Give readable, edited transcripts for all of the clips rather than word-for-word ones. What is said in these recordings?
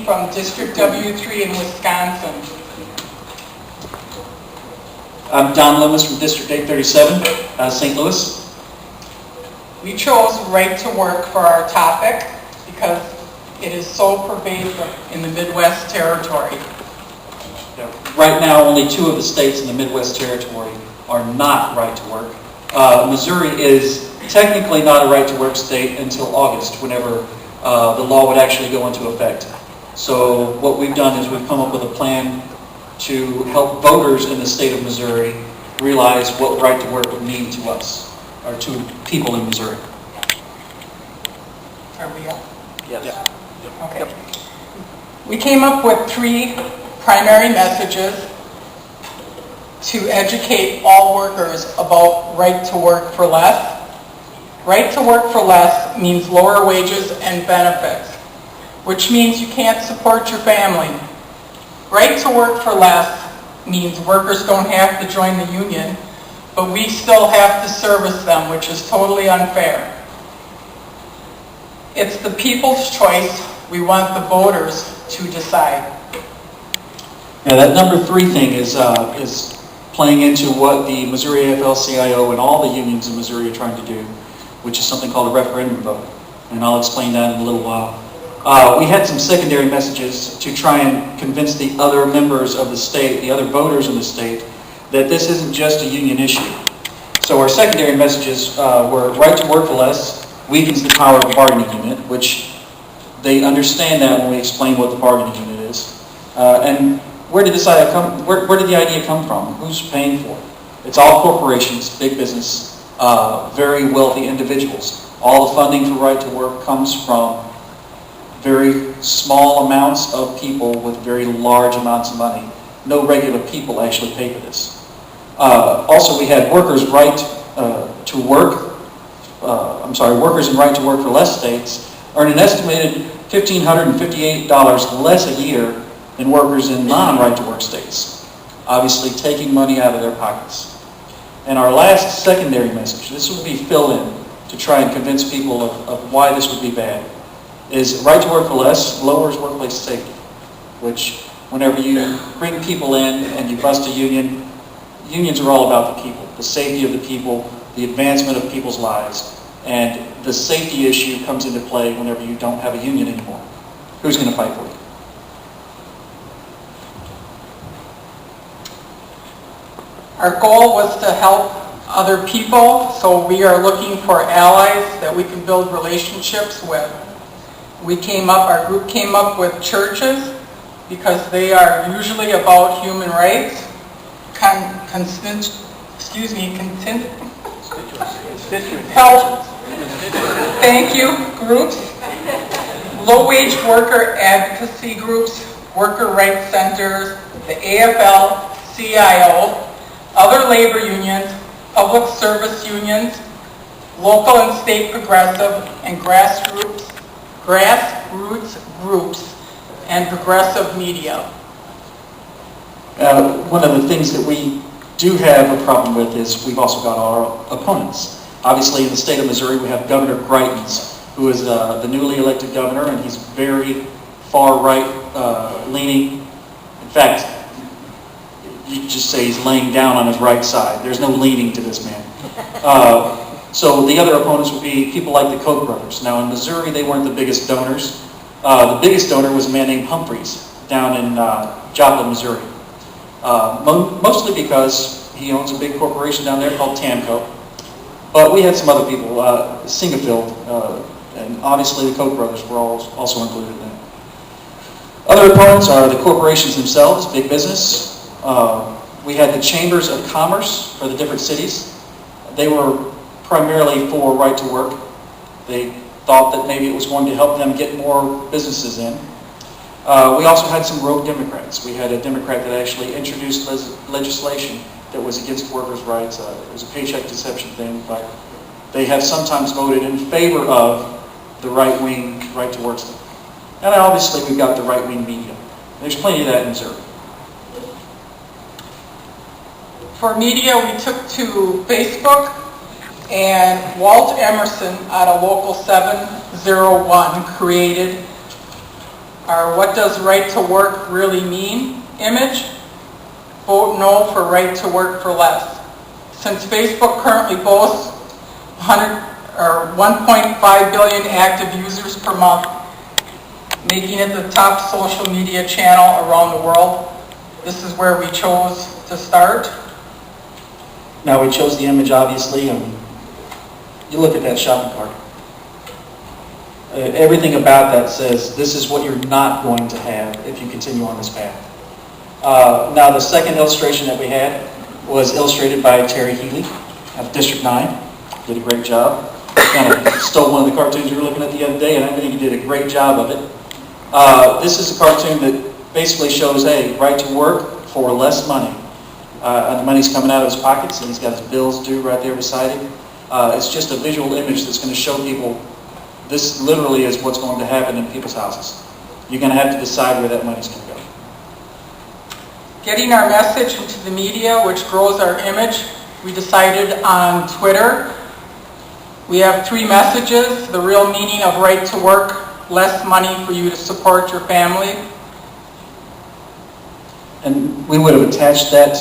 from District W3 in Wisconsin. I'm Don Loomis from District 837, St. Louis. We chose right to work for our topic because it is so pervasive in the Midwest territory. Right now, only 2 of the states in the Midwest territory are not right to work. Missouri is technically not a right to work state until August, whenever the law would actually go into effect. So what we've done is we've come up with a plan to help voters in the state of Missouri realize what right to work would mean to us, or to people in Missouri. Are we up? Yes. Okay. Yep. We came up with 3 primary messages to educate all workers about right to work for less. Right to work for less means lower wages and benefits, which means you can't support your family. Right to work for less means workers don't have to join the union, but we still have to service them, which is totally unfair. It's the people's choice. We want the voters to decide. Now that number 3 thing is playing into what the Missouri AFL-CIO and all the unions in Missouri are trying to do, which is something called a referendum vote. And I'll explain that in a little while. We had some secondary messages to try and convince the other members of the state, the other voters in the state, that this isn't just a union issue. So our secondary messages were right to work for less weakens the power of the bargaining unit, which they understand that when we explain what the bargaining unit is. And where did this idea come? Where did the idea come from? Who's paying for it? It's all corporations, big business, very wealthy individuals. All the funding for right to work comes from very small amounts of people with very large amounts of money. No regular people actually pay for this. Also, we had workers' right to work. Workers in right to work for less states earn an estimated $1,558 less a year than workers in non-right to work states, obviously taking money out of their pockets. And our last secondary message, this would be fill in to try and convince people of why this would be bad, is right to work for less lowers workplace safety, which whenever you bring people in and you bust a union, unions are all about the people, the safety of the people, the advancement of people's lives, and the safety issue comes into play whenever you don't have a union anymore. Who's going to fight for you? Our goal was to help other people, so we are looking for allies that we can build relationships with. Our group came up with churches because they are usually about human rights, health, thank you, groups, low-wage worker advocacy groups, worker rights centers, the AFL-CIO, other labor unions, public service unions, local and state progressive and grassroots groups, and progressive media. One of the things that we do have a problem with is we've also got our opponents. Obviously, in the state of Missouri, we have Governor Greitens, who is the newly elected governor, and he's very far-right leaning. In fact, you just say he's laying down on his right side. There's no leaning to this man. So the other opponents would be people like the Koch brothers. Now in Missouri, they weren't the biggest donors. The biggest donor was a man named Humphreys down in Joplin, Missouri. Mostly because he owns a big corporation down there called Tamco. But we had some other people, Singerfield, and obviously the Koch brothers were also included in that. Other opponents are the corporations themselves, big business. We had the chambers of commerce for the different cities. They were primarily for right to work. They thought that maybe it was going to help them get more businesses in. We also had some rogue Democrats. We had a Democrat that actually introduced legislation that was against workers' rights. It was a paycheck deception thing, but they have sometimes voted in favor of the right-wing right to work stuff. And obviously we've got the right-wing media. There's plenty of that in Missouri. For media, we took to Facebook, and Walt Emerson out of Local 701 created our what does right to work really mean image. Vote no for right to work for less. Since Facebook currently boasts 1.5 billion active users per month, making it the top social media channel around the world, this is where we chose to start. Now, we chose the image, obviously, and you look at that shopping cart. Everything about that says this is what you're not going to have if you continue on this path. Now, the second illustration that we had was illustrated by Terry Healy of District 9. Did a great job. Kind of stole one of the cartoons we were looking at the other day, and I think he did a great job of it. This is a cartoon that basically shows, hey, right to work for less money. And the money's coming out of his pockets, and he's got his bills due right there beside him. It's just a visual image that's going to show people this literally is what's going to happen in people's houses. You're going to have to decide where that money's going to go. Getting our message into the media, which grows our image, we decided on Twitter. We have 3 messages: the real meaning of right to work, less money for you to support your family. And we would have attached that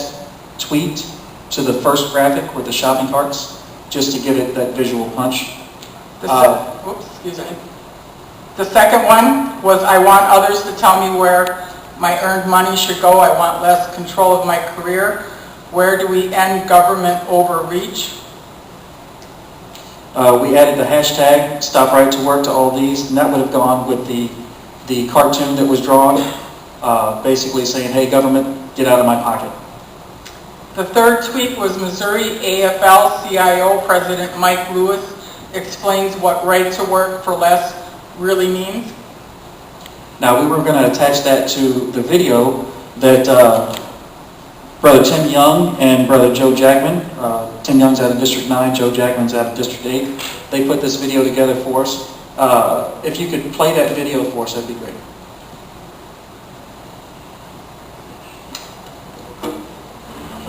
tweet to the first graphic with the shopping carts, just to give it that visual punch. The second one was, I want others to tell me where my earned money should go. I want less control of my career. Where do we end government overreach? We added the hashtag Stop Right to Work to all these, and that would have gone with the cartoon that was drawn, basically saying, hey, government, get out of my pocket. The third tweet was Missouri AFL-CIO President Mike Lewis explains what right to work for less really means. Now, we were going to attach that to the video that Brother Tim Young and Brother Joe Jackman, Tim Young's out of District 9, Joe Jackman's out of District 8, they put this video together for us. If you could play that video for us, that'd be great.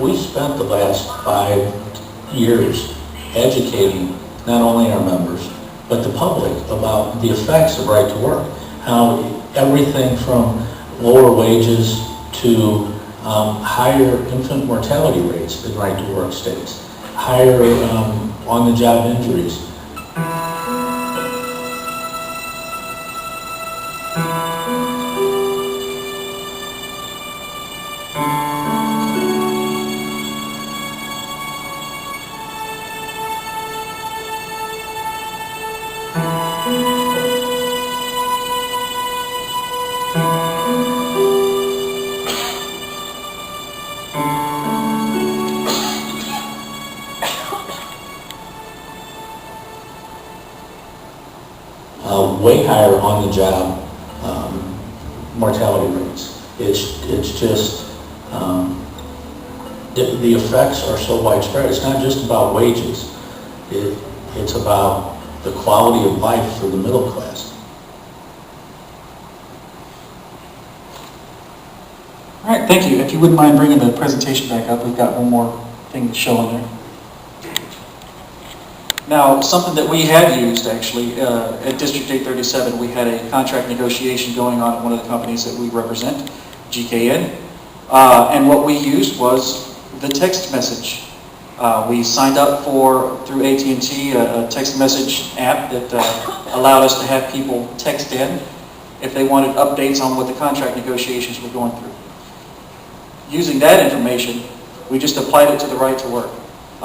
We spent the last 5 years educating not only our members, but the public about the effects of right to work. How everything from lower wages to higher infant mortality rates in right to work states, higher on-the-job injuries. Way higher on-the-job mortality rates. It's just the effects are so widespread. It's not just about wages. It's about the quality of life for the middle class. All right, thank you. If you wouldn't mind bringing the presentation back up, we've got one more thing to show on there. Now, something that we have used, actually, at District 837, we had a contract negotiation going on at one of the companies that we represent, GKN, and what we used was the text message. We signed up through AT&T, a text message app that allowed us to have people text in if they wanted updates on what the contract negotiations were going through. Using that information, we just applied it to the right to work.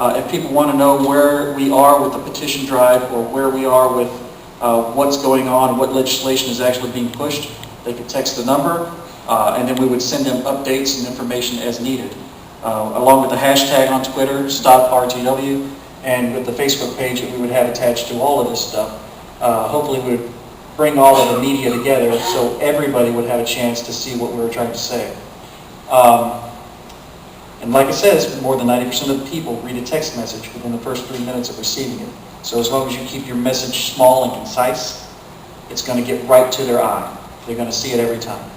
If people want to know where we are with the petition drive or where we are with what's going on, what legislation is actually being pushed, they could text the number, and then we would send them updates and information as needed. Along with the hashtag on Twitter, StopRTW, and with the Facebook page that we would have attached to all of this stuff. Hopefully we would bring all of the media together so everybody would have a chance to see what we were trying to say. And like I said, more than 90% of the people read a text message within the first 3 minutes of receiving it. So as long as you keep your message small and concise, it's going to get right to their eye. They're going to see it every time.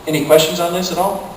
Any questions on this at all?